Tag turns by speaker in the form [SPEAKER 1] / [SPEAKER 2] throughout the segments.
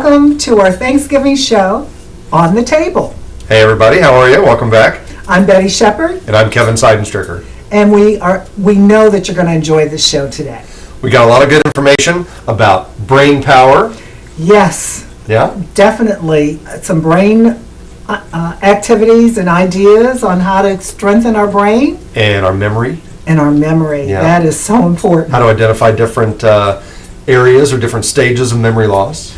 [SPEAKER 1] welcome to our Thanksgiving show, On the Table.
[SPEAKER 2] Hey everybody, how are you? Welcome back.
[SPEAKER 1] I'm Betty Shepard.
[SPEAKER 2] And I'm Kevin Seidenstricker.
[SPEAKER 1] And we know that you're going to enjoy this show today.
[SPEAKER 2] We got a lot of good information about brain power.
[SPEAKER 1] Yes.
[SPEAKER 2] Yeah?
[SPEAKER 1] Definitely. Some brain activities and ideas on how to strengthen our brain.
[SPEAKER 2] And our memory.
[SPEAKER 1] And our memory.
[SPEAKER 2] Yeah.
[SPEAKER 1] That is so important.
[SPEAKER 2] How to identify different areas or different stages of memory loss.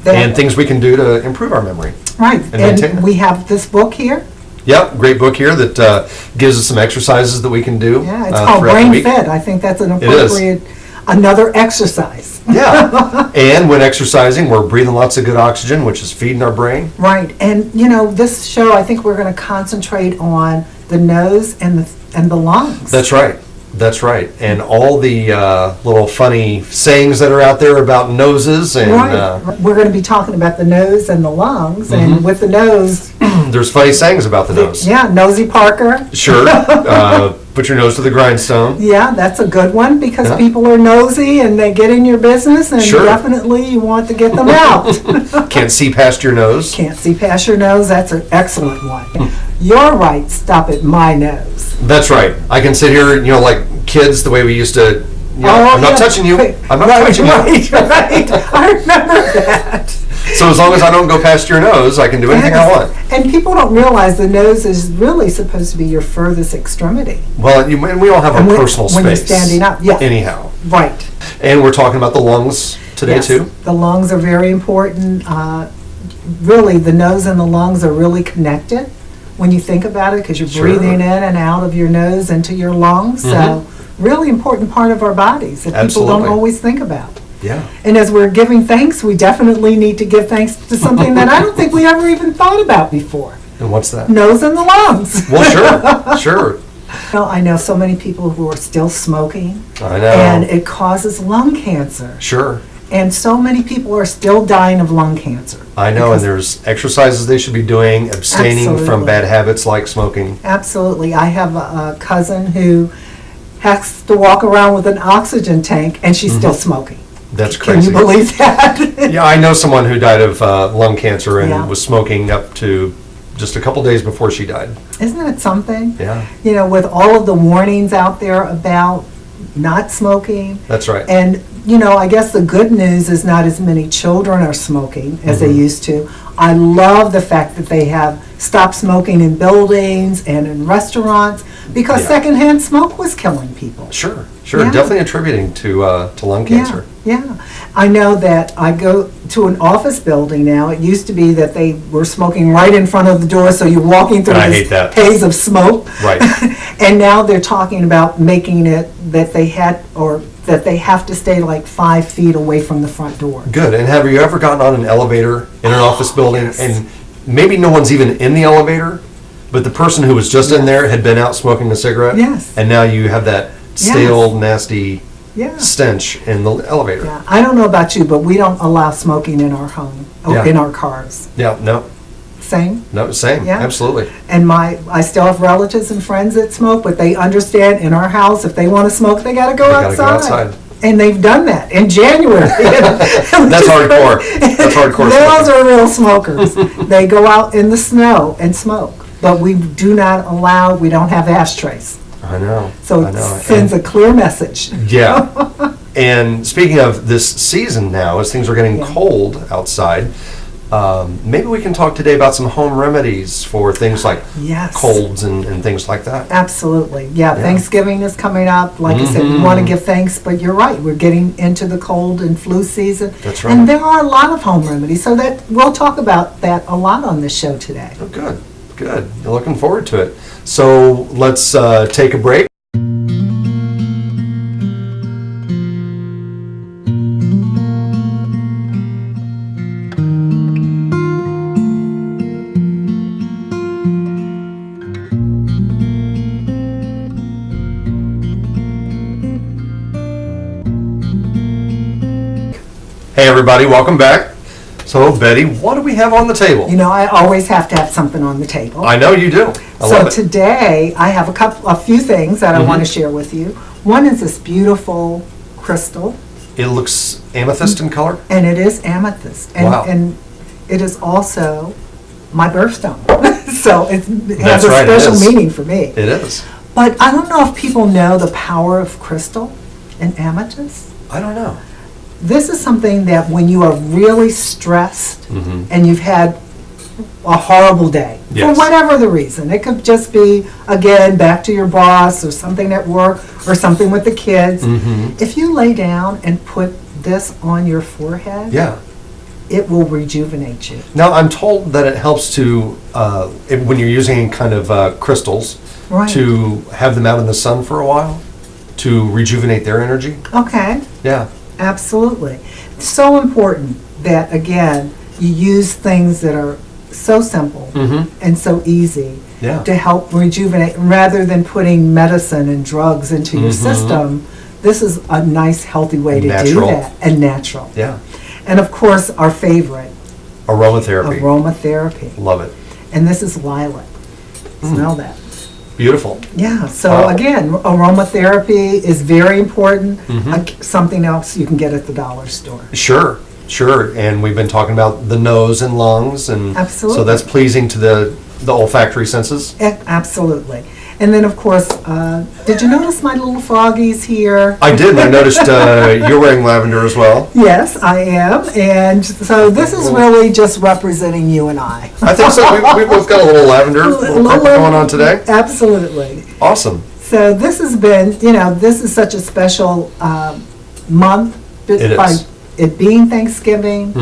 [SPEAKER 2] And things we can do to improve our memory.
[SPEAKER 1] Right.
[SPEAKER 2] And
[SPEAKER 1] we have this book here.
[SPEAKER 2] Yep, great book here that gives us some exercises that we can do.
[SPEAKER 1] Yeah, it's called Brain Fed. I think that's an appropriate, another exercise.
[SPEAKER 2] Yeah, and when exercising, we're breathing lots of good oxygen, which is feeding our brain.
[SPEAKER 1] Right, and this show, I think we're going to concentrate on the nose and the lungs.
[SPEAKER 2] That's right. That's right. And all the little funny sayings that are out there about noses. And
[SPEAKER 1] right. We're going to be talking about the nose and the lungs.
[SPEAKER 2] Mm-hmm.
[SPEAKER 1] And with the nose...
[SPEAKER 2] There's funny sayings about the nose.
[SPEAKER 1] Yeah, Nosy Parker.
[SPEAKER 2] Sure. Put your nose to the grindstone.
[SPEAKER 1] Yeah, that's a good one because people are nosy and they get in your business and definitely you want to get them out.
[SPEAKER 2] Can't see past your nose.
[SPEAKER 1] Can't see past your nose. That's an excellent one. You're right. Stop at my nose.
[SPEAKER 2] That's right. I can sit here, like kids, the way we used to. I'm not touching you. I'm not touching you.
[SPEAKER 1] Right. I remember that.
[SPEAKER 2] So as long as I don't go past your nose, I can do anything I want.
[SPEAKER 1] And people don't realize the nose is really supposed to be your furthest extremity.
[SPEAKER 2] Well, we all have our personal space.
[SPEAKER 1] When you're standing up, yeah.
[SPEAKER 2] Anyhow.
[SPEAKER 1] Right.
[SPEAKER 2] And we're talking about the lungs today, too.
[SPEAKER 1] The lungs are very important. Really, the nose and the lungs are really connected when you think about it because you're breathing in and out of your nose into your lungs. So really important part of our bodies that people don't always think about.
[SPEAKER 2] Yeah.
[SPEAKER 1] And as we're giving thanks, we definitely need to give thanks to something that I don't think we ever even thought about before.
[SPEAKER 2] And what's that?
[SPEAKER 1] Nose and the lungs.
[SPEAKER 2] Well, sure.
[SPEAKER 1] I know so many people who are still smoking.
[SPEAKER 2] I know.
[SPEAKER 1] And it causes lung cancer.
[SPEAKER 2] Sure.
[SPEAKER 1] And so many people are still dying of lung cancer.
[SPEAKER 2] I know, and there's exercises they should be doing, abstaining from bad habits like smoking.
[SPEAKER 1] Absolutely. I have a cousin who has to walk around with an oxygen tank, and she's still smoking.
[SPEAKER 2] That's crazy.
[SPEAKER 1] Can you believe that?
[SPEAKER 2] Yeah, I know someone who died of lung cancer and was smoking up to just a couple days before she died.
[SPEAKER 1] Isn't that something?
[SPEAKER 2] Yeah.
[SPEAKER 1] With all of the warnings out there about not smoking.
[SPEAKER 2] That's right.
[SPEAKER 1] And, I guess the good news is not as many children are smoking as they used to. I love the fact that they have stopped smoking in buildings and in restaurants because secondhand smoke was killing people.
[SPEAKER 2] Sure. Definitely attributing to lung cancer.
[SPEAKER 1] Yeah. I know that I go to an office building now. It used to be that they were smoking right in front of the door, so you're walking through this haze of smoke.
[SPEAKER 2] Right.
[SPEAKER 1] And now they're talking about making it that they have to stay like 5 feet away from the front door.
[SPEAKER 2] Good. And have you ever gotten on an elevator in an office building and maybe no one's even in the elevator, but the person who was just in there had been out smoking a cigarette?
[SPEAKER 1] Yes.
[SPEAKER 2] And now you have that stale, nasty stench in the elevator.
[SPEAKER 1] Yeah. I don't know about you, but we don't allow smoking in our home, in our cars.
[SPEAKER 2] Yeah, no.
[SPEAKER 1] Same?
[SPEAKER 2] No, same. Yeah. Absolutely.
[SPEAKER 1] And I still have relatives and friends that smoke, but they understand in our house, if they want to smoke, they got to go outside. And they've done that in January.
[SPEAKER 2] That's hardcore. That's hardcore.
[SPEAKER 1] Those are real smokers. They go out in the snow and smoke. But we do not allow, we don't have ashtrays.
[SPEAKER 2] I know.
[SPEAKER 1] So it sends a clear message.
[SPEAKER 2] Yeah. And speaking of this season now, as things are getting cold outside, maybe we can talk today about some home remedies for things like colds and things like that.
[SPEAKER 1] Absolutely. Yeah, Thanksgiving is coming up. Like I said, we want to give thanks, but you're right. We're getting into the cold and flu season.
[SPEAKER 2] That's right.
[SPEAKER 1] And there are a lot of home remedies, so that we'll talk about that a lot on this show today.
[SPEAKER 2] Oh, good. Looking forward to it. So let's take a break. Hey everybody, welcome back. So Betty, what do we have on the table?
[SPEAKER 1] I always have to have something on the table.
[SPEAKER 2] I know you do. I love it.
[SPEAKER 1] Today I have a few things that I want to share with you. One is this beautiful crystal
[SPEAKER 2] It looks amethyst in color?
[SPEAKER 1] And it is amethyst. And,
[SPEAKER 2] Wow.
[SPEAKER 1] and it is also my birthstone. So it has
[SPEAKER 2] That's
[SPEAKER 1] a
[SPEAKER 2] right, it
[SPEAKER 1] special
[SPEAKER 2] is.
[SPEAKER 1] meaning for me.
[SPEAKER 2] It is.
[SPEAKER 1] But I don't know if people know the power of crystal and amethyst.
[SPEAKER 2] I don't know.
[SPEAKER 1] This is something that when you are really stressed and you've had a horrible day,
[SPEAKER 2] Yes.
[SPEAKER 1] for whatever the reason, it could just be, again, back to your boss or something at work or something with the kids. If you lay down and put this on your forehead,
[SPEAKER 2] Yeah.
[SPEAKER 1] it will rejuvenate you.
[SPEAKER 2] Now, I'm told that it helps to, when you're using kind of crystals,
[SPEAKER 1] Right.
[SPEAKER 2] to have them out in the sun for a while, to rejuvenate their energy.
[SPEAKER 1] Okay,
[SPEAKER 2] Yeah.
[SPEAKER 1] absolutely. It's so important that, again, you use things that are so simple and so easy
[SPEAKER 2] Yeah.
[SPEAKER 1] to help rejuvenate, rather than putting medicine and drugs into your system. This is a nice, healthy way to
[SPEAKER 2] Natural.
[SPEAKER 1] do that, and natural.
[SPEAKER 2] Yeah.
[SPEAKER 1] And of course, our favorite,
[SPEAKER 2] Aromatherapy.
[SPEAKER 1] aromatherapy.
[SPEAKER 2] Love it.
[SPEAKER 1] And this is lilac. Smell that.
[SPEAKER 2] Beautiful.
[SPEAKER 1] Yeah, so
[SPEAKER 2] Wow.
[SPEAKER 1] again, aromatherapy is very important. Something else you can get at the dollar store.
[SPEAKER 2] Sure, sure. And we've been talking about the nose and lungs, and
[SPEAKER 1] Absolutely.
[SPEAKER 2] so that's pleasing to the olfactory senses.
[SPEAKER 1] Absolutely. And then, of course, did you notice my little froggies here?
[SPEAKER 2] I did, and I noticed you're wearing lavender as well.
[SPEAKER 1] Yes, I am. And so this is really just representing you and I.
[SPEAKER 2] I think so. We both got a little lavender, little purple going on today.
[SPEAKER 1] Absolutely.
[SPEAKER 2] Awesome.
[SPEAKER 1] So this has been, this is such a special month.
[SPEAKER 2] It
[SPEAKER 1] by
[SPEAKER 2] is.
[SPEAKER 1] it being Thanksgiving.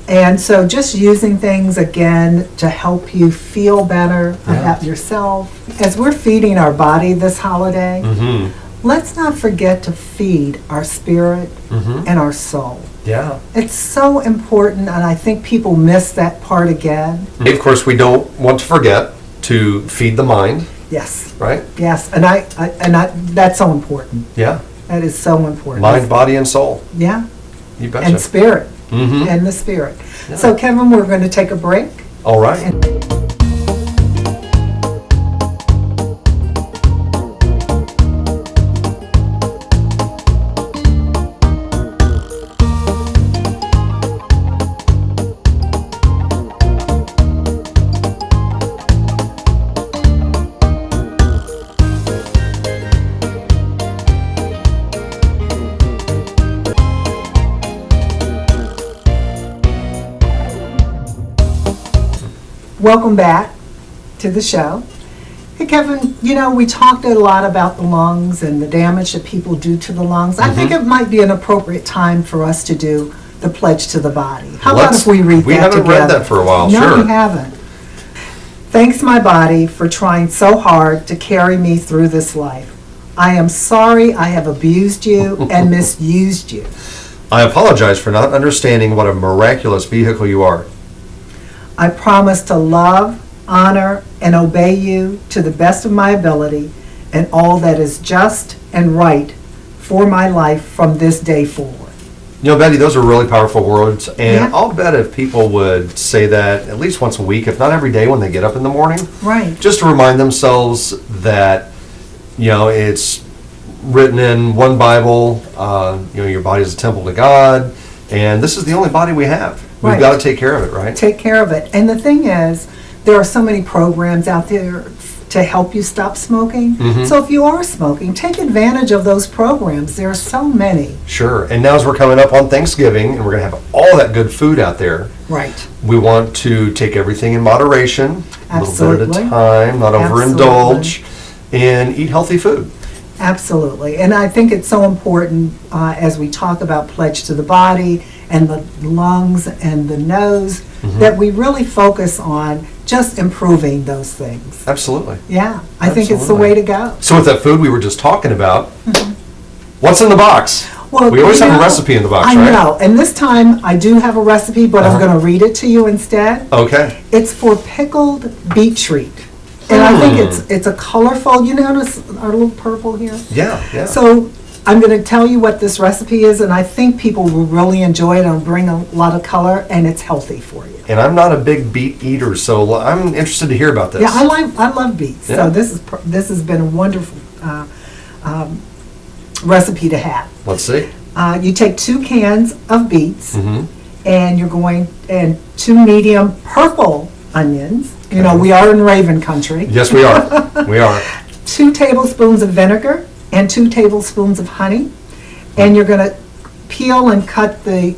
[SPEAKER 1] And so just using things, again, to help you feel better about yourself. As we're feeding our body this holiday, let's not forget to feed our spirit and our soul.
[SPEAKER 2] Yeah.
[SPEAKER 1] It's so important, and I think people miss that part again.
[SPEAKER 2] Of course, we don't want to forget to feed the mind,
[SPEAKER 1] Yes,
[SPEAKER 2] right?
[SPEAKER 1] yes, and I that's so important.
[SPEAKER 2] Yeah.
[SPEAKER 1] That is so important.
[SPEAKER 2] Mind, body, and soul.
[SPEAKER 1] Yeah,
[SPEAKER 2] You betcha.
[SPEAKER 1] and spirit,
[SPEAKER 2] Mhm.
[SPEAKER 1] and the spirit. So, Kevin, we're going to take a break.
[SPEAKER 2] All right.
[SPEAKER 1] Welcome back to the show. Hey, Kevin, we talked a lot about the lungs and the damage that people do to the lungs. I think it might be an appropriate time for us to do the pledge to the body. How about if we read that together?
[SPEAKER 2] We haven't read that for a while,
[SPEAKER 1] No,
[SPEAKER 2] sure.
[SPEAKER 1] we haven't. Thanks, my body, for trying so hard to carry me through this life. I am sorry I have abused you and misused you.
[SPEAKER 2] I apologize for not understanding what a miraculous vehicle you are.
[SPEAKER 1] I promise to love, honor, and obey you to the best of my ability and all that is just and right for my life from this day forward.
[SPEAKER 2] Betty, those are really powerful words, and
[SPEAKER 1] Yeah.
[SPEAKER 2] I'll bet if people would say that at least once a week, if not every day when they get up in the morning,
[SPEAKER 1] Right.
[SPEAKER 2] just to remind themselves that, it's written in one Bible, your body is a temple to God, and this is the only body we have. We've
[SPEAKER 1] Right.
[SPEAKER 2] got to take care of it, right?
[SPEAKER 1] Take care of it. And the thing is, there are so many programs out there to help you stop smoking. So if you are smoking, take advantage of those programs. There are so many.
[SPEAKER 2] Sure. And now as we're coming up on Thanksgiving, and we're going to have all that good food out there,
[SPEAKER 1] Right.
[SPEAKER 2] we want to take everything in moderation, a little bit at
[SPEAKER 1] Absolutely.
[SPEAKER 2] a time, not
[SPEAKER 1] Absolutely.
[SPEAKER 2] overindulge, and eat healthy food.
[SPEAKER 1] Absolutely. And I think it's so important as we talk about pledge to the body and the lungs and the nose that we really focus on just improving those things.
[SPEAKER 2] Absolutely.
[SPEAKER 1] Yeah, I think it's the
[SPEAKER 2] Absolutely.
[SPEAKER 1] way to go.
[SPEAKER 2] So with that food we were just talking about, what's in the box?
[SPEAKER 1] Well,
[SPEAKER 2] We always
[SPEAKER 1] you
[SPEAKER 2] have a
[SPEAKER 1] know,
[SPEAKER 2] recipe in the box,
[SPEAKER 1] I
[SPEAKER 2] right?
[SPEAKER 1] know, and this time I do have a recipe, but I'm going to read it to you instead.
[SPEAKER 2] Okay.
[SPEAKER 1] It's for pickled beet treat. And I think it's a colorful, you notice our little purple here?
[SPEAKER 2] Yeah, yeah.
[SPEAKER 1] So I'm going to tell you what this recipe is, and I think people will really enjoy it. It'll bring a lot of color, and it's healthy for you.
[SPEAKER 2] And I'm not a big beet eater, so I'm interested to hear about this.
[SPEAKER 1] Yeah, I love beets.
[SPEAKER 2] Yeah.
[SPEAKER 1] So this has been a wonderful recipe to have.
[SPEAKER 2] Let's see.
[SPEAKER 1] You take 2 cans of beets,
[SPEAKER 2] Mm-hmm.
[SPEAKER 1] and 2 medium purple onions. You know, we are in Raven country.
[SPEAKER 2] Yes, we are. We are.
[SPEAKER 1] 2 tablespoons of vinegar and 2 tablespoons of honey. And you're going to peel and cut the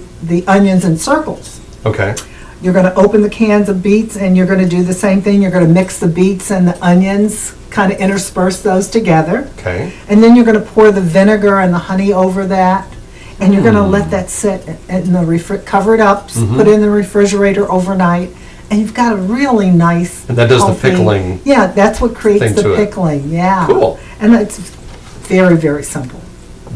[SPEAKER 1] onions in circles.
[SPEAKER 2] Okay.
[SPEAKER 1] You're going to open the cans of beets, and you're going to do the same thing. You're going to mix the beets and the onions, kind of intersperse those together.
[SPEAKER 2] Okay.
[SPEAKER 1] And then you're going to pour the vinegar and the honey over that. And you're going to let that sit in the cover it up, put it in the refrigerator overnight, and you've got a really nice.
[SPEAKER 2] And that does the
[SPEAKER 1] healthy-
[SPEAKER 2] pickling
[SPEAKER 1] Yeah, that's what creates
[SPEAKER 2] thing
[SPEAKER 1] the
[SPEAKER 2] to it.
[SPEAKER 1] pickling. Yeah.
[SPEAKER 2] Cool.
[SPEAKER 1] And it's very, very simple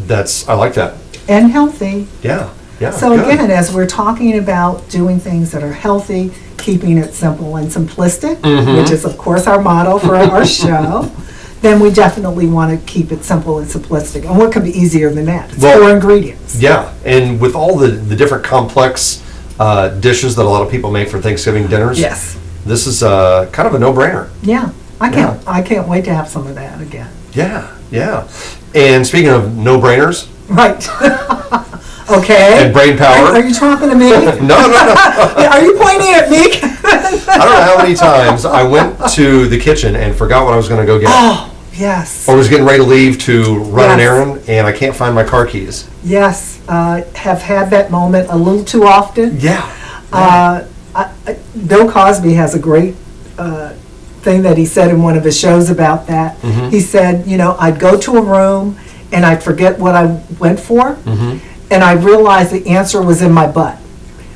[SPEAKER 2] I like that.
[SPEAKER 1] and healthy.
[SPEAKER 2] Yeah. Yeah.
[SPEAKER 1] So
[SPEAKER 2] good.
[SPEAKER 1] again, as we're talking about doing things that are healthy, keeping it simple and simplistic, which is of course our motto for our show, then we definitely want to keep it simple and simplistic. And what could be easier than that? It's
[SPEAKER 2] Well,
[SPEAKER 1] 4 ingredients.
[SPEAKER 2] Yeah, and with all the different complex dishes that a lot of people make for Thanksgiving dinners,
[SPEAKER 1] Yes.
[SPEAKER 2] this is kind of a no-brainer.
[SPEAKER 1] Yeah. I can't wait to have some of that again.
[SPEAKER 2] Yeah, yeah. And speaking of no-brainers
[SPEAKER 1] Right. Okay.
[SPEAKER 2] and brain power,
[SPEAKER 1] Are you talking to me?
[SPEAKER 2] no.
[SPEAKER 1] Are you pointing at me?
[SPEAKER 2] I don't know how many times I went to the kitchen and forgot what I was going to go get.
[SPEAKER 1] Oh, yes.
[SPEAKER 2] Or was getting ready to leave to run an
[SPEAKER 1] Yes.
[SPEAKER 2] errand, and I can't find my car keys.
[SPEAKER 1] Yes. Have had that moment a little too often.
[SPEAKER 2] Yeah.
[SPEAKER 1] Bill Cosby has a great thing that he said in one of his shows about that.
[SPEAKER 2] Mm-hmm.
[SPEAKER 1] He said, I'd go to a room and I'd forget what I went for,
[SPEAKER 2] Mm-hmm.
[SPEAKER 1] and I realized the answer was in my butt.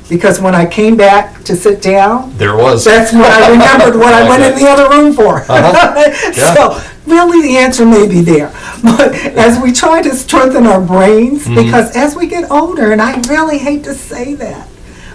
[SPEAKER 1] Because when I came back to sit down,
[SPEAKER 2] There it was.
[SPEAKER 1] that's when I remembered what I went in the other room for.
[SPEAKER 2] Yeah.
[SPEAKER 1] So really the answer may be there. But as we try to strengthen our brains, because as we get older, and I really hate to say that,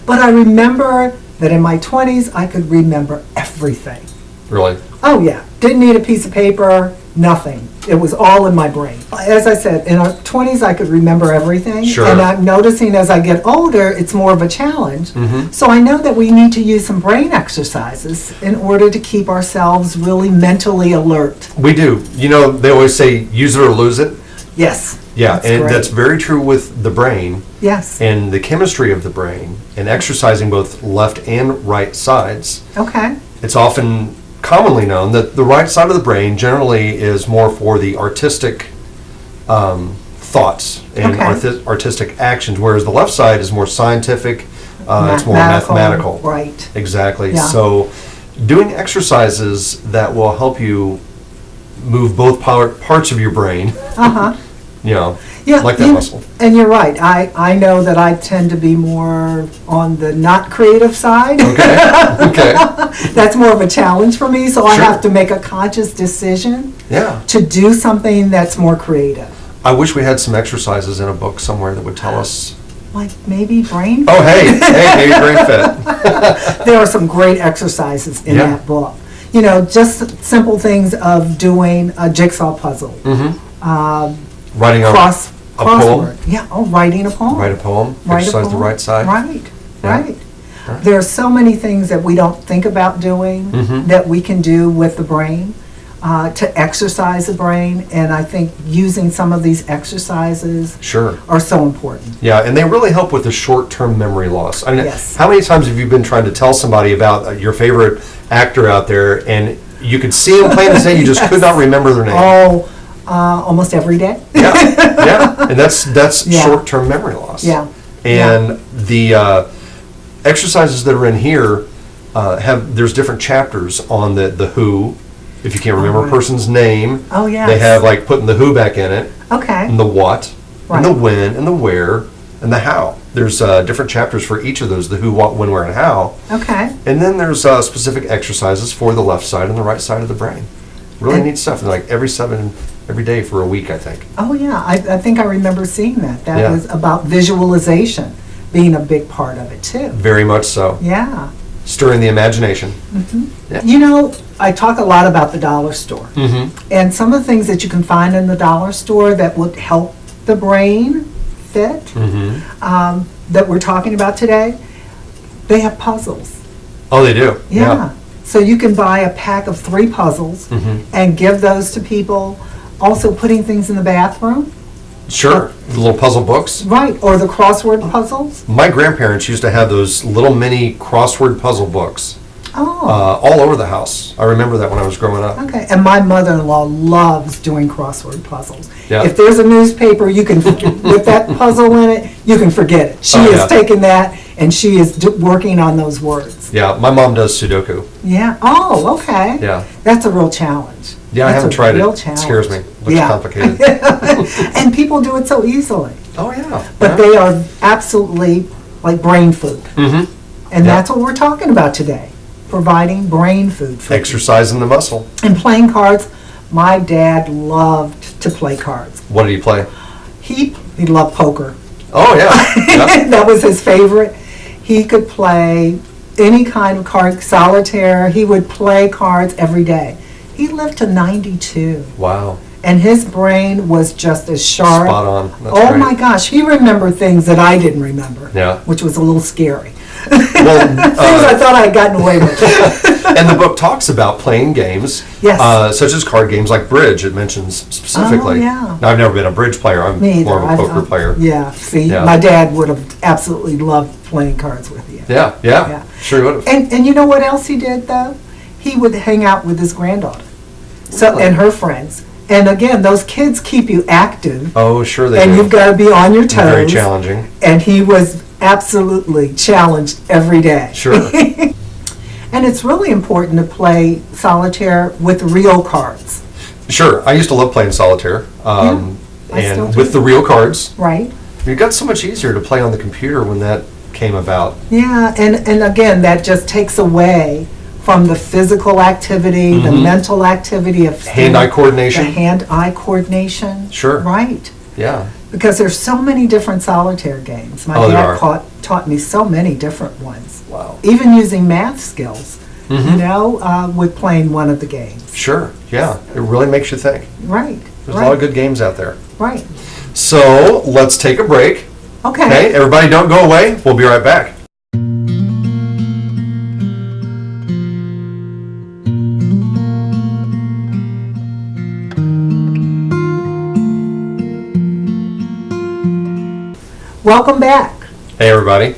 [SPEAKER 1] but I remember that in my 20s I could remember everything.
[SPEAKER 2] Really?
[SPEAKER 1] Oh yeah, didn't need a piece of paper, nothing. It was all in my brain. As I said, in our 20s I could remember everything.
[SPEAKER 2] Sure.
[SPEAKER 1] And I'm noticing as I get older, it's more of a challenge. So I know that we need to use some brain exercises in order to keep ourselves really mentally alert.
[SPEAKER 2] We do. They always say use it or lose it.
[SPEAKER 1] Yes.
[SPEAKER 2] Yeah,
[SPEAKER 1] That's
[SPEAKER 2] and
[SPEAKER 1] great.
[SPEAKER 2] that's very true with the brain
[SPEAKER 1] Yes.
[SPEAKER 2] and the chemistry of the brain and exercising both left and right sides.
[SPEAKER 1] Okay.
[SPEAKER 2] It's often commonly known that the right side of the brain generally is more for the artistic thoughts and
[SPEAKER 1] Okay.
[SPEAKER 2] artistic actions, whereas the left side is more scientific, it's more mathematical.
[SPEAKER 1] Right.
[SPEAKER 2] Exactly.
[SPEAKER 1] Yeah.
[SPEAKER 2] So doing exercises that will help you move both parts of your brain,
[SPEAKER 1] Uh-huh. Yeah,
[SPEAKER 2] like that muscle.
[SPEAKER 1] And you're right. I know that I tend to be more on the not creative side.
[SPEAKER 2] Okay. Okay.
[SPEAKER 1] That's more of a challenge for me, so I
[SPEAKER 2] Sure.
[SPEAKER 1] have to make a conscious decision
[SPEAKER 2] Yeah.
[SPEAKER 1] to do something that's more creative.
[SPEAKER 2] I wish we had some exercises in a book somewhere that would tell us.
[SPEAKER 1] Like maybe brain.
[SPEAKER 2] Oh, hey, maybe brain fit.
[SPEAKER 1] There are some great exercises in
[SPEAKER 2] Yeah.
[SPEAKER 1] that book. Just simple things of doing a jigsaw puzzle.
[SPEAKER 2] Writing a
[SPEAKER 1] Crossword.
[SPEAKER 2] poem.
[SPEAKER 1] Yeah, writing a poem.
[SPEAKER 2] Write a poem.
[SPEAKER 1] Write a
[SPEAKER 2] Exercise the
[SPEAKER 1] poem.
[SPEAKER 2] right side.
[SPEAKER 1] Right,
[SPEAKER 2] Yeah.
[SPEAKER 1] right. There are so many things that we don't think about doing that we can do with the brain to exercise the brain, and I think using some of these exercises
[SPEAKER 2] Sure.
[SPEAKER 1] are so important.
[SPEAKER 2] Yeah, and they really help with the short-term memory loss. I mean,
[SPEAKER 1] Yes.
[SPEAKER 2] how many times have you been trying to tell somebody about your favorite actor out there, and you could see them plain as day, you just could not remember their name?
[SPEAKER 1] Oh, almost every day.
[SPEAKER 2] Yeah, yeah, and that's
[SPEAKER 1] Yeah.
[SPEAKER 2] short-term memory loss.
[SPEAKER 1] Yeah.
[SPEAKER 2] And the exercises that are in here there's different chapters on the who. If you can't remember a
[SPEAKER 1] right.
[SPEAKER 2] person's name,
[SPEAKER 1] Oh, yes.
[SPEAKER 2] they have like putting the who back in it,
[SPEAKER 1] Okay.
[SPEAKER 2] and the what, and the
[SPEAKER 1] Right.
[SPEAKER 2] when, and the where, and the how. There's different chapters for each of those: the who, what, when, where, and how.
[SPEAKER 1] Okay.
[SPEAKER 2] And then there's specific exercises for the left side and the right side of the brain. Really
[SPEAKER 1] And-
[SPEAKER 2] neat stuff. And like every day for a week, I think.
[SPEAKER 1] Oh, yeah. I think I remember seeing that. That
[SPEAKER 2] Yeah.
[SPEAKER 1] was about visualization being a big part of it, too.
[SPEAKER 2] Very much so.
[SPEAKER 1] Yeah.
[SPEAKER 2] Stirring the imagination.
[SPEAKER 1] I talk a lot about the dollar store.
[SPEAKER 2] Mm-hmm.
[SPEAKER 1] And some of the things that you can find in the dollar store that would help the brain fit,
[SPEAKER 2] Mm-hmm.
[SPEAKER 1] that we're talking about today, they have puzzles.
[SPEAKER 2] Oh, they do.
[SPEAKER 1] Yeah. So you can buy a pack of 3 puzzles
[SPEAKER 2] Mhm.
[SPEAKER 1] and give those to people. Also putting things in the bathroom.
[SPEAKER 2] Sure, the little puzzle books.
[SPEAKER 1] Right, or the crossword puzzles.
[SPEAKER 2] My grandparents used to have those little mini crossword puzzle books
[SPEAKER 1] Oh,
[SPEAKER 2] all over the house. I remember that when I was growing up.
[SPEAKER 1] okay. And my mother-in-law loves doing crossword puzzles.
[SPEAKER 2] Yeah.
[SPEAKER 1] If there's a newspaper, you can, with that puzzle in it, you can forget it. She
[SPEAKER 2] Oh,
[SPEAKER 1] has
[SPEAKER 2] yeah.
[SPEAKER 1] taken that and she is working on those words.
[SPEAKER 2] Yeah, my mom does Sudoku.
[SPEAKER 1] Yeah, oh, okay.
[SPEAKER 2] Yeah.
[SPEAKER 1] That's a real challenge.
[SPEAKER 2] Yeah, I
[SPEAKER 1] That's
[SPEAKER 2] haven't
[SPEAKER 1] a
[SPEAKER 2] tried it.
[SPEAKER 1] real
[SPEAKER 2] It
[SPEAKER 1] challenge.
[SPEAKER 2] scares me. Looks
[SPEAKER 1] Yeah.
[SPEAKER 2] complicated.
[SPEAKER 1] And people do it so easily.
[SPEAKER 2] Oh, yeah.
[SPEAKER 1] But they are absolutely like brain food.
[SPEAKER 2] Mm-hmm.
[SPEAKER 1] And
[SPEAKER 2] Yeah.
[SPEAKER 1] that's what we're talking about today, providing brain food for
[SPEAKER 2] Exercising the muscle.
[SPEAKER 1] and playing cards. My dad loved to play cards.
[SPEAKER 2] What did he play?
[SPEAKER 1] He loved poker.
[SPEAKER 2] Oh, yeah. Yeah.
[SPEAKER 1] That was his favorite. He could play any kind of card, solitaire. He would play cards every day. He lived to 92,
[SPEAKER 2] Wow.
[SPEAKER 1] and his brain was just as sharp.
[SPEAKER 2] Spot on. That's
[SPEAKER 1] Oh
[SPEAKER 2] great.
[SPEAKER 1] my gosh, he remembered things that I didn't remember.
[SPEAKER 2] Yeah.
[SPEAKER 1] Which was a little scary.
[SPEAKER 2] Well,
[SPEAKER 1] Things I thought I had gotten away with.
[SPEAKER 2] and the book talks about playing games,
[SPEAKER 1] Yes.
[SPEAKER 2] such as card games like bridge. It mentions specifically.
[SPEAKER 1] Oh, yeah.
[SPEAKER 2] Now, I've never been a bridge player. I'm
[SPEAKER 1] Me either.
[SPEAKER 2] more of a poker
[SPEAKER 1] I-
[SPEAKER 2] player.
[SPEAKER 1] Yeah, see,
[SPEAKER 2] Yeah.
[SPEAKER 1] my dad would have absolutely loved playing cards with you.
[SPEAKER 2] Yeah, yeah.
[SPEAKER 1] Yeah.
[SPEAKER 2] Sure you would have.
[SPEAKER 1] And you know what else he did though? He would hang out with his granddaughter,
[SPEAKER 2] Really?
[SPEAKER 1] and her friends. And again, those kids keep you active,
[SPEAKER 2] Oh, sure they
[SPEAKER 1] and
[SPEAKER 2] do.
[SPEAKER 1] you've got to be on your toes.
[SPEAKER 2] Very challenging.
[SPEAKER 1] And he was absolutely challenged every day.
[SPEAKER 2] Sure.
[SPEAKER 1] And it's really important to play solitaire with real cards,
[SPEAKER 2] Sure. I used to love playing solitaire.
[SPEAKER 1] I still
[SPEAKER 2] And
[SPEAKER 1] do.
[SPEAKER 2] with the real cards,
[SPEAKER 1] right?
[SPEAKER 2] it got so much easier to play on the computer when that came about.
[SPEAKER 1] Yeah, and again, that just takes away from the physical activity, the mental activity of
[SPEAKER 2] Hand-eye coordination.
[SPEAKER 1] The hand-eye coordination.
[SPEAKER 2] Sure.
[SPEAKER 1] Right.
[SPEAKER 2] Yeah.
[SPEAKER 1] Because there's so many different solitaire games. My
[SPEAKER 2] Oh, there
[SPEAKER 1] dad
[SPEAKER 2] are.
[SPEAKER 1] taught me so many different ones.
[SPEAKER 2] Wow.
[SPEAKER 1] Even using math skills, you know, with playing one of the games.
[SPEAKER 2] Sure. Yeah. It really makes you think.
[SPEAKER 1] Right.
[SPEAKER 2] There's
[SPEAKER 1] right.
[SPEAKER 2] a lot of good games out there.
[SPEAKER 1] Right.
[SPEAKER 2] So let's take a break.
[SPEAKER 1] Okay.
[SPEAKER 2] Okay, everybody don't go away. We'll be right back.
[SPEAKER 1] Welcome back.
[SPEAKER 2] Hey, everybody.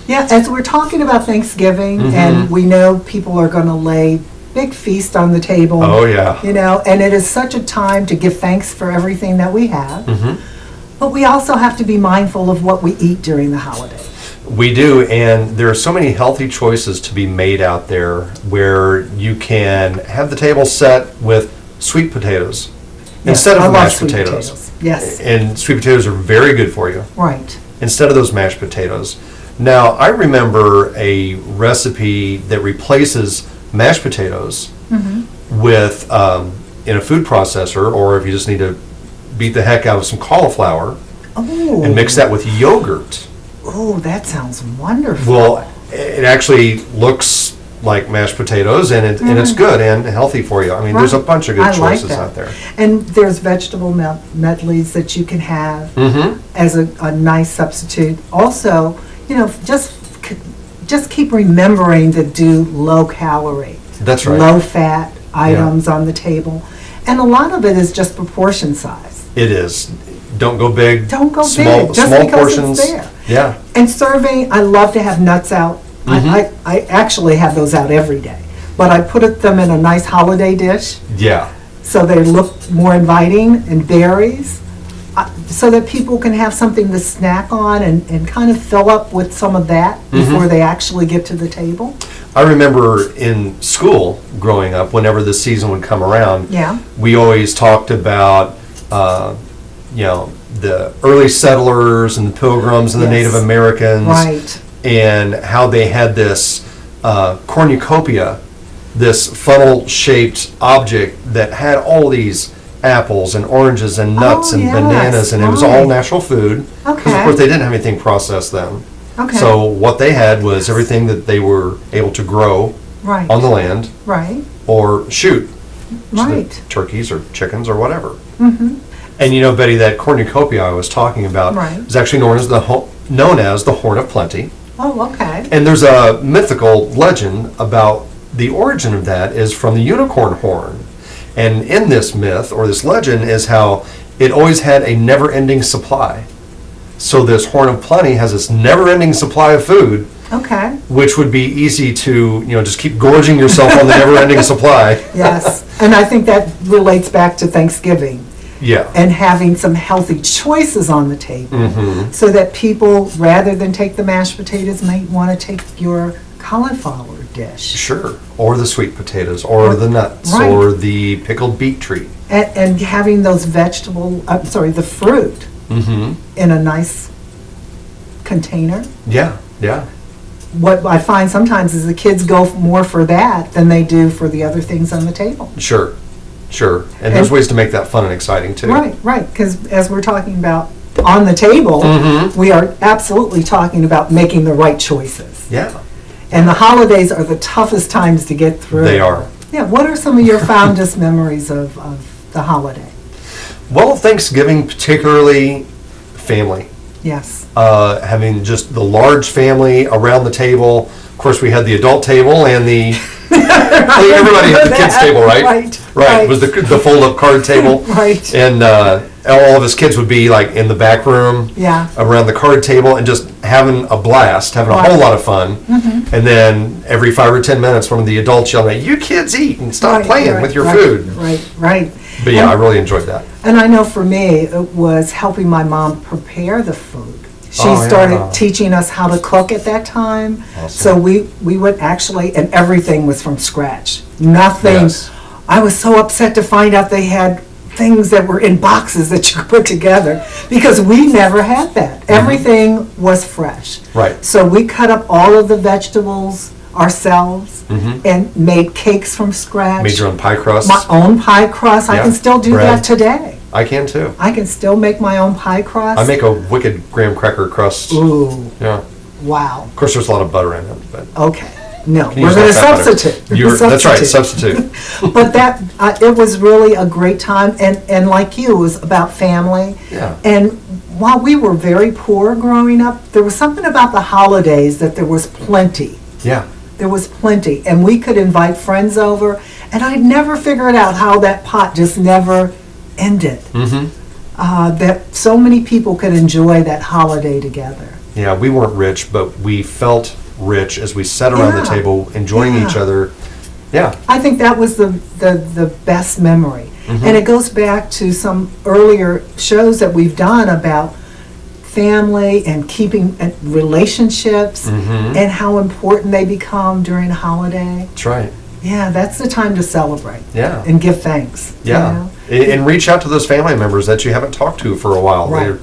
[SPEAKER 1] Yeah, as we're talking about Thanksgiving, and we know people are going to lay big feast on the table.
[SPEAKER 2] Oh, yeah.
[SPEAKER 1] You know, and it is such a time to give thanks for everything that we have. But we also have to be mindful of what we eat during the holiday.
[SPEAKER 2] We do, and there are so many healthy choices to be made out there where you can have the table set with sweet potatoes instead
[SPEAKER 1] I
[SPEAKER 2] of
[SPEAKER 1] love
[SPEAKER 2] mashed
[SPEAKER 1] sweet
[SPEAKER 2] potatoes.
[SPEAKER 1] Yes,
[SPEAKER 2] And sweet potatoes are very good for you
[SPEAKER 1] right.
[SPEAKER 2] instead of those mashed potatoes. Now, I remember a recipe that replaces mashed potatoes with, in a food processor, or if you just need to beat the heck out of some cauliflower
[SPEAKER 1] Oh,
[SPEAKER 2] and mix that with yogurt.
[SPEAKER 1] oh, that sounds wonderful.
[SPEAKER 2] Well, it actually looks like mashed potatoes, and it's good and healthy for you. I mean, there's a
[SPEAKER 1] Right.
[SPEAKER 2] bunch of good
[SPEAKER 1] I like
[SPEAKER 2] choices
[SPEAKER 1] that.
[SPEAKER 2] out there.
[SPEAKER 1] And there's vegetable medleys that you can have as a nice substitute. Also, you know, just keep remembering to do low calorie,
[SPEAKER 2] That's right.
[SPEAKER 1] low fat items on the table. And a lot of it is just proportion size.
[SPEAKER 2] It is. Don't go big.
[SPEAKER 1] Don't go
[SPEAKER 2] small,
[SPEAKER 1] big, just
[SPEAKER 2] small
[SPEAKER 1] because it's
[SPEAKER 2] portions.
[SPEAKER 1] there.
[SPEAKER 2] Yeah.
[SPEAKER 1] And serving, I love to have nuts out. I actually have those out every day. But I put them in a nice holiday dish
[SPEAKER 2] Yeah.
[SPEAKER 1] so they look more inviting, and berries, so that people can have something to snack on and kind of fill up with some of that before they actually get to the table.
[SPEAKER 2] I remember in school growing up, whenever the season would come around,
[SPEAKER 1] Yeah.
[SPEAKER 2] we always talked about, the early settlers and the pilgrims and the
[SPEAKER 1] Yes.
[SPEAKER 2] Native Americans.
[SPEAKER 1] Right.
[SPEAKER 2] And how they had this cornucopia, this funnel-shaped object that had all these apples and oranges and nuts
[SPEAKER 1] Oh,
[SPEAKER 2] and
[SPEAKER 1] yes,
[SPEAKER 2] bananas, and it was all
[SPEAKER 1] right.
[SPEAKER 2] natural food. Because of
[SPEAKER 1] Okay.
[SPEAKER 2] course they didn't have anything processed then.
[SPEAKER 1] Okay.
[SPEAKER 2] So what they had was everything that they were able to grow
[SPEAKER 1] Right.
[SPEAKER 2] on the land
[SPEAKER 1] Right.
[SPEAKER 2] or shoot. So the
[SPEAKER 1] Right.
[SPEAKER 2] turkeys or chickens or whatever. And you know, Betty, that cornucopia I was talking about
[SPEAKER 1] Right.
[SPEAKER 2] is actually known as the Horn of Plenty.
[SPEAKER 1] Oh, okay.
[SPEAKER 2] And there's a mythical legend about the origin of that is from the unicorn horn. And in this myth, or this legend, is how it always had a never-ending supply. So this Horn of Plenty has this never-ending supply of food,
[SPEAKER 1] Okay.
[SPEAKER 2] which would be easy to, just keep gorging yourself on the never-ending supply.
[SPEAKER 1] Yes. And I think that relates back to Thanksgiving
[SPEAKER 2] Yeah.
[SPEAKER 1] and having some healthy choices on the table
[SPEAKER 2] Mm-hmm.
[SPEAKER 1] so that people, rather than take the mashed potatoes, might want to take your cauliflower dish.
[SPEAKER 2] Sure. Or the sweet potatoes, or the nuts,
[SPEAKER 1] Right.
[SPEAKER 2] or the pickled beet tree.
[SPEAKER 1] And having those the fruit
[SPEAKER 2] Mm-hmm.
[SPEAKER 1] in a nice container.
[SPEAKER 2] Yeah, yeah.
[SPEAKER 1] What I find sometimes is the kids go more for that than they do for the other things on the table.
[SPEAKER 2] Sure, sure. And there's
[SPEAKER 1] And-
[SPEAKER 2] ways to make that fun and exciting, too.
[SPEAKER 1] Right, because as we're talking about on the table,
[SPEAKER 2] Mhm.
[SPEAKER 1] we are absolutely talking about making the right choices.
[SPEAKER 2] Yeah,
[SPEAKER 1] And the holidays are the toughest times to get through.
[SPEAKER 2] they are.
[SPEAKER 1] Yeah, what are some of your fondest memories of the holiday?
[SPEAKER 2] Well, Thanksgiving, particularly family.
[SPEAKER 1] Yes.
[SPEAKER 2] Having just the large family around the table. Of course, we had the adult table and the everybody had the kids table, right?
[SPEAKER 1] Right.
[SPEAKER 2] It was the fold-up card table.
[SPEAKER 1] Right.
[SPEAKER 2] And all of his kids would be like in the back room,
[SPEAKER 1] Yeah.
[SPEAKER 2] around the card table, and just having a blast, having a
[SPEAKER 1] Right.
[SPEAKER 2] whole lot of fun.
[SPEAKER 1] Mm-hmm.
[SPEAKER 2] And then every 5 or 10 minutes, one of the adults yelling, "You kids eat and stop
[SPEAKER 1] Right,
[SPEAKER 2] playing
[SPEAKER 1] right,
[SPEAKER 2] with your
[SPEAKER 1] right,
[SPEAKER 2] food."
[SPEAKER 1] Right.
[SPEAKER 2] But yeah, I
[SPEAKER 1] And-
[SPEAKER 2] really enjoyed that.
[SPEAKER 1] And I know for me, it was helping my mom prepare the food. She
[SPEAKER 2] Oh, yeah.
[SPEAKER 1] started teaching us how to cook at that time.
[SPEAKER 2] Awesome.
[SPEAKER 1] So we would actually, and everything was from scratch. Nothing.
[SPEAKER 2] Yes.
[SPEAKER 1] I was so upset to find out they had things that were in boxes that you could put together because we never had that. Everything was fresh.
[SPEAKER 2] Mm-hmm. Right.
[SPEAKER 1] So we cut up all of the vegetables ourselves
[SPEAKER 2] Mhm.
[SPEAKER 1] and made cakes from scratch.
[SPEAKER 2] Made your own pie crust.
[SPEAKER 1] My own pie crust. I
[SPEAKER 2] Yeah,
[SPEAKER 1] can still do
[SPEAKER 2] bread.
[SPEAKER 1] that today.
[SPEAKER 2] I can too.
[SPEAKER 1] I can still make my own pie crust.
[SPEAKER 2] I make a wicked graham cracker crust.
[SPEAKER 1] Ooh,
[SPEAKER 2] Yeah.
[SPEAKER 1] wow.
[SPEAKER 2] Of course, there's a lot of butter in it, but
[SPEAKER 1] Okay. No,
[SPEAKER 2] can
[SPEAKER 1] we're
[SPEAKER 2] use
[SPEAKER 1] going to
[SPEAKER 2] that fat butter.
[SPEAKER 1] substitute.
[SPEAKER 2] That's right, substitute.
[SPEAKER 1] But that, it was really a great time. And like you, it was about family.
[SPEAKER 2] Yeah.
[SPEAKER 1] And while we were very poor growing up, there was something about the holidays that there was plenty.
[SPEAKER 2] Yeah.
[SPEAKER 1] There was plenty. And we could invite friends over. And I'd never figured out how that pot just never ended.
[SPEAKER 2] Mm-hmm.
[SPEAKER 1] That so many people could enjoy that holiday together.
[SPEAKER 2] Yeah, we weren't rich, but we felt rich as we sat around the
[SPEAKER 1] Yeah.
[SPEAKER 2] table enjoying each
[SPEAKER 1] Yeah.
[SPEAKER 2] other. Yeah.
[SPEAKER 1] I think that was the best memory.
[SPEAKER 2] Mhm.
[SPEAKER 1] And it goes back to some earlier shows that we've done about family and keeping relationships
[SPEAKER 2] Mhm.
[SPEAKER 1] and how important they become during a holiday.
[SPEAKER 2] That's right.
[SPEAKER 1] Yeah, that's the time to celebrate
[SPEAKER 2] Yeah.
[SPEAKER 1] and give thanks. you
[SPEAKER 2] Yeah.
[SPEAKER 1] know?
[SPEAKER 2] And reach out to those family members that you haven't talked to for a while.
[SPEAKER 1] Right.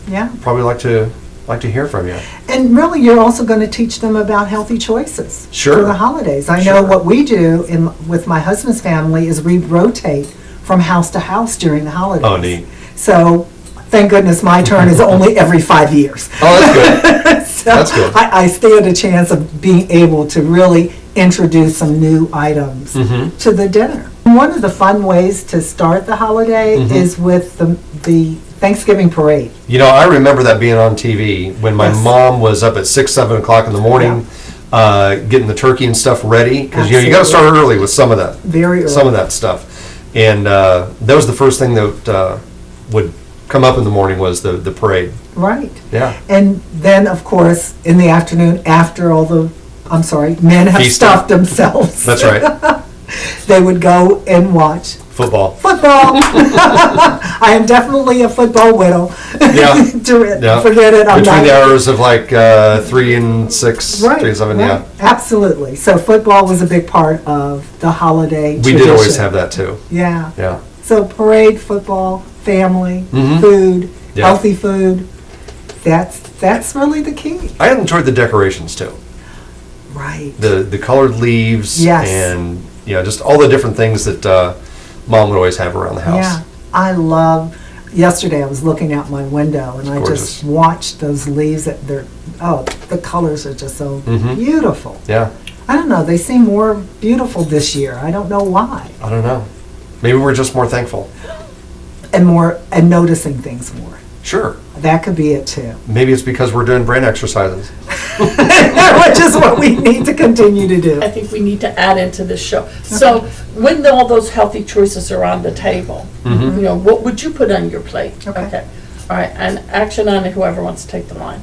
[SPEAKER 2] They'd
[SPEAKER 1] Yeah.
[SPEAKER 2] probably like to hear from you.
[SPEAKER 1] And really, you're also going to teach them about healthy choices
[SPEAKER 2] Sure.
[SPEAKER 1] for the holidays. I know
[SPEAKER 2] Sure.
[SPEAKER 1] what we do with my husband's family is we rotate from house to house during the holidays.
[SPEAKER 2] Oh, neat.
[SPEAKER 1] So thank goodness my turn is only every 5 years.
[SPEAKER 2] Oh, that's good.
[SPEAKER 1] So
[SPEAKER 2] That's good.
[SPEAKER 1] I stand a chance of being able to really introduce some new items
[SPEAKER 2] Mhm.
[SPEAKER 1] to the dinner. One of the fun ways to start the holiday
[SPEAKER 2] Mhm.
[SPEAKER 1] is with the Thanksgiving parade.
[SPEAKER 2] I remember that being on TV when my
[SPEAKER 1] Yes.
[SPEAKER 2] mom was up at 6, 7 o'clock in the morning, getting the turkey and stuff ready. Because, you got to
[SPEAKER 1] Absolutely.
[SPEAKER 2] start early with some of that.
[SPEAKER 1] Very early.
[SPEAKER 2] Some of that stuff. And that was the first thing that would come up in the morning was the parade.
[SPEAKER 1] Right.
[SPEAKER 2] Yeah.
[SPEAKER 1] And then, of course, in the afternoon, after men have
[SPEAKER 2] Feasting.
[SPEAKER 1] stuffed themselves.
[SPEAKER 2] That's right.
[SPEAKER 1] They would go and watch
[SPEAKER 2] Football.
[SPEAKER 1] football. I am definitely a football widow.
[SPEAKER 2] Yeah. Yeah.
[SPEAKER 1] Forget it. I'm
[SPEAKER 2] Between
[SPEAKER 1] not.
[SPEAKER 2] the hours of like 3 and 6,
[SPEAKER 1] Right,
[SPEAKER 2] 3 and 7,
[SPEAKER 1] right.
[SPEAKER 2] yeah.
[SPEAKER 1] Absolutely. So football was a big part of the holiday
[SPEAKER 2] We did always
[SPEAKER 1] tradition.
[SPEAKER 2] have that too.
[SPEAKER 1] Yeah.
[SPEAKER 2] Yeah.
[SPEAKER 1] So parade, football, family,
[SPEAKER 2] Mhm.
[SPEAKER 1] food,
[SPEAKER 2] Yeah.
[SPEAKER 1] healthy food. That's really the key.
[SPEAKER 2] I enjoyed the decorations too.
[SPEAKER 1] Right.
[SPEAKER 2] The colored leaves
[SPEAKER 1] Yes.
[SPEAKER 2] and just all the different things that mom would always have around the house.
[SPEAKER 1] Yeah, I love, yesterday I was looking out my window and I
[SPEAKER 2] Gorgeous.
[SPEAKER 1] just watched those leaves the colors are just so
[SPEAKER 2] Mhm.
[SPEAKER 1] beautiful.
[SPEAKER 2] Yeah.
[SPEAKER 1] I don't know, they seem more beautiful this year. I don't know why.
[SPEAKER 2] I don't know. Maybe we're just more thankful.
[SPEAKER 1] And noticing things more.
[SPEAKER 2] Sure.
[SPEAKER 1] That could be it too.
[SPEAKER 2] Maybe it's because we're doing brain exercises.
[SPEAKER 1] Which is what we need to continue to do.
[SPEAKER 3] I think we need to add into this show. So when all those healthy choices are on the table,
[SPEAKER 2] Mm-hmm.
[SPEAKER 3] you know, what would you put on your plate?
[SPEAKER 1] Okay.
[SPEAKER 3] All right, and action on it, whoever wants to take the line.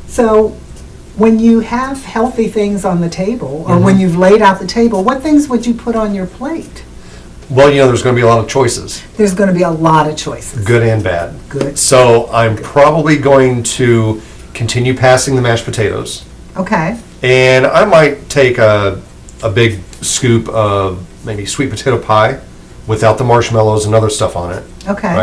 [SPEAKER 1] So when you have healthy things on the table, or
[SPEAKER 2] Mm-hmm.
[SPEAKER 1] when you've laid out the table, what things would you put on your plate?
[SPEAKER 2] Well, there's going to be a lot of choices,
[SPEAKER 1] There's going to be a lot of choices.
[SPEAKER 2] good and bad.
[SPEAKER 1] Good.
[SPEAKER 2] So I'm probably going to continue passing the mashed potatoes.
[SPEAKER 1] Okay.
[SPEAKER 2] And I might take a big scoop of maybe sweet potato pie without the marshmallows and other stuff on it.
[SPEAKER 1] Okay.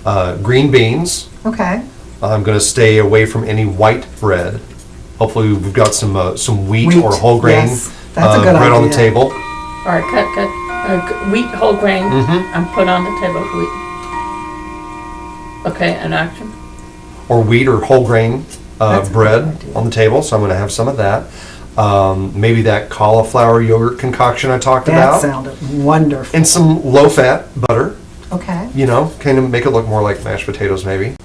[SPEAKER 2] Right? Green beans.
[SPEAKER 1] Okay.
[SPEAKER 2] I'm going to stay away from any white bread. Hopefully we've got some wheat or whole grain
[SPEAKER 1] Yes, that's a good
[SPEAKER 2] bread on the
[SPEAKER 1] idea.
[SPEAKER 2] table.
[SPEAKER 3] All right, cut. Wheat, whole grain,
[SPEAKER 2] Mm-hmm.
[SPEAKER 3] and put on the table wheat. Okay, and action?
[SPEAKER 2] Or wheat or whole grain
[SPEAKER 1] That's a
[SPEAKER 2] bread
[SPEAKER 1] good idea.
[SPEAKER 2] on the table. So I'm going to have some of that. Maybe that cauliflower yogurt concoction I talked
[SPEAKER 1] That
[SPEAKER 2] about.
[SPEAKER 1] sounded wonderful.
[SPEAKER 2] And some low-fat butter.
[SPEAKER 1] Okay.
[SPEAKER 2] Kind of make it look more like mashed potatoes maybe.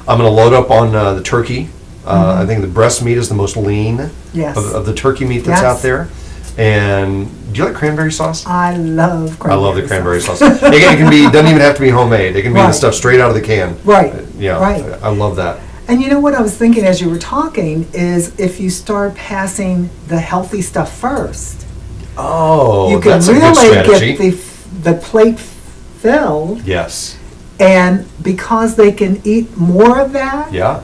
[SPEAKER 2] I'm going to load up on the turkey. I think the breast meat is the most lean
[SPEAKER 1] Yes.
[SPEAKER 2] of the turkey meat that's
[SPEAKER 1] Yes.
[SPEAKER 2] out there. And do you like cranberry sauce?
[SPEAKER 1] I love cranberry
[SPEAKER 2] I love the cranberry sauce. It can be, doesn't even have to be homemade. It can be the
[SPEAKER 1] Right.
[SPEAKER 2] stuff straight out of the can.
[SPEAKER 1] Right.
[SPEAKER 2] Yeah,
[SPEAKER 1] Right.
[SPEAKER 2] I love that.
[SPEAKER 1] And you know what I was thinking as you were talking is if you start passing the healthy stuff first,
[SPEAKER 2] Oh,
[SPEAKER 1] you can
[SPEAKER 2] that's a good
[SPEAKER 1] really
[SPEAKER 2] strategy.
[SPEAKER 1] get the plate filled,
[SPEAKER 2] Yes.
[SPEAKER 1] and because they can eat more of that,
[SPEAKER 2] Yeah.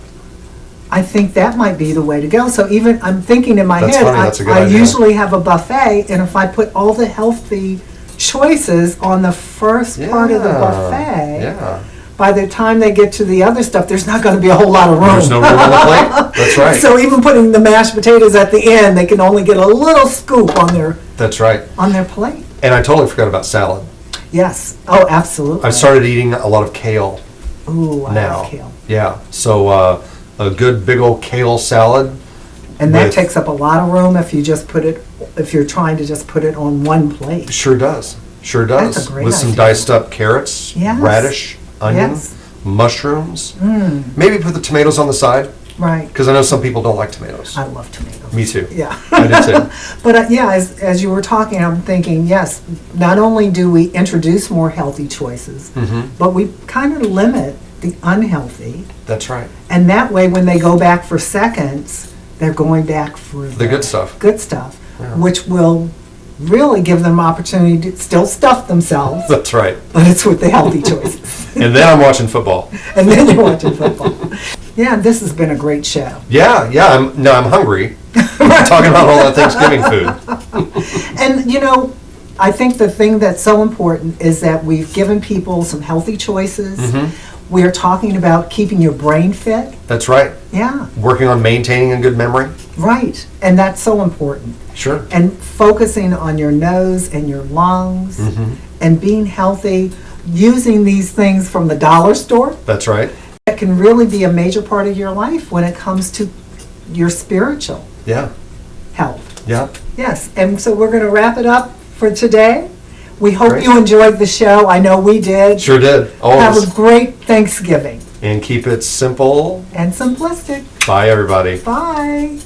[SPEAKER 1] I think that might be the way to go. So even, I'm thinking in my
[SPEAKER 2] That's
[SPEAKER 1] head,
[SPEAKER 2] funny, that's a good
[SPEAKER 1] I
[SPEAKER 2] idea.
[SPEAKER 1] usually have a buffet, and if I put all the healthy choices on the first part of the
[SPEAKER 2] Yeah.
[SPEAKER 1] buffet,
[SPEAKER 2] Yeah.
[SPEAKER 1] by the time they get to the other stuff, there's not going to be a whole lot of room.
[SPEAKER 2] There's no room on the plate. That's right.
[SPEAKER 1] So even putting the mashed potatoes at the end, they can only get a little scoop on
[SPEAKER 2] That's right.
[SPEAKER 1] their plate.
[SPEAKER 2] And I totally forgot about salad.
[SPEAKER 1] Yes. Oh, absolutely.
[SPEAKER 2] I started eating a lot of kale
[SPEAKER 1] Ooh, I
[SPEAKER 2] now.
[SPEAKER 1] love kale.
[SPEAKER 2] Yeah. So a good big old kale salad.
[SPEAKER 1] And that
[SPEAKER 2] with-
[SPEAKER 1] takes up a lot of room if you just put it, if you're trying to just put it on one plate.
[SPEAKER 2] Sure does. Sure does.
[SPEAKER 1] That's a great
[SPEAKER 2] With some
[SPEAKER 1] idea.
[SPEAKER 2] diced up carrots,
[SPEAKER 1] Yes.
[SPEAKER 2] radish, onion,
[SPEAKER 1] Yes.
[SPEAKER 2] mushrooms. Maybe put the tomatoes on the side
[SPEAKER 1] Right.
[SPEAKER 2] because I know some people don't like tomatoes.
[SPEAKER 1] I love tomatoes.
[SPEAKER 2] Me too.
[SPEAKER 1] Yeah.
[SPEAKER 2] I do too.
[SPEAKER 1] But yeah, as you were talking, I'm thinking, yes, not only do we introduce more healthy choices, but we kind of limit the unhealthy.
[SPEAKER 2] That's right.
[SPEAKER 1] And that way, when they go back for seconds, they're going back for
[SPEAKER 2] The good stuff.
[SPEAKER 1] Good stuff,
[SPEAKER 2] Yeah.
[SPEAKER 1] which will really give them opportunity to still stuff themselves,
[SPEAKER 2] That's right.
[SPEAKER 1] but it's with the healthy choices.
[SPEAKER 2] And then I'm watching football.
[SPEAKER 1] And then you're watching football. Yeah, this has been a great show.
[SPEAKER 2] Yeah, I'm hungry. Talking about all that Thanksgiving food.
[SPEAKER 1] And I think the thing that's so important is that we've given people some healthy choices. We are talking about keeping your brain fit.
[SPEAKER 2] That's right.
[SPEAKER 1] Yeah,
[SPEAKER 2] Working on maintaining a good memory.
[SPEAKER 1] right. And that's so important.
[SPEAKER 2] Sure.
[SPEAKER 1] And focusing on your nose and your lungs and being healthy, using these things from the dollar store
[SPEAKER 2] That's right.
[SPEAKER 1] that can really be a major part of your life when it comes to your spiritual
[SPEAKER 2] Yeah.
[SPEAKER 1] health.
[SPEAKER 2] Yeah.
[SPEAKER 1] Yes, and so we're going to wrap it up for today. We hope
[SPEAKER 2] Great.
[SPEAKER 1] you enjoyed the show. I know we did.
[SPEAKER 2] Sure did.
[SPEAKER 1] Have
[SPEAKER 2] Always.
[SPEAKER 1] a great Thanksgiving
[SPEAKER 2] And keep it simple.
[SPEAKER 1] and simplistic.
[SPEAKER 2] Bye, everybody.
[SPEAKER 1] Bye.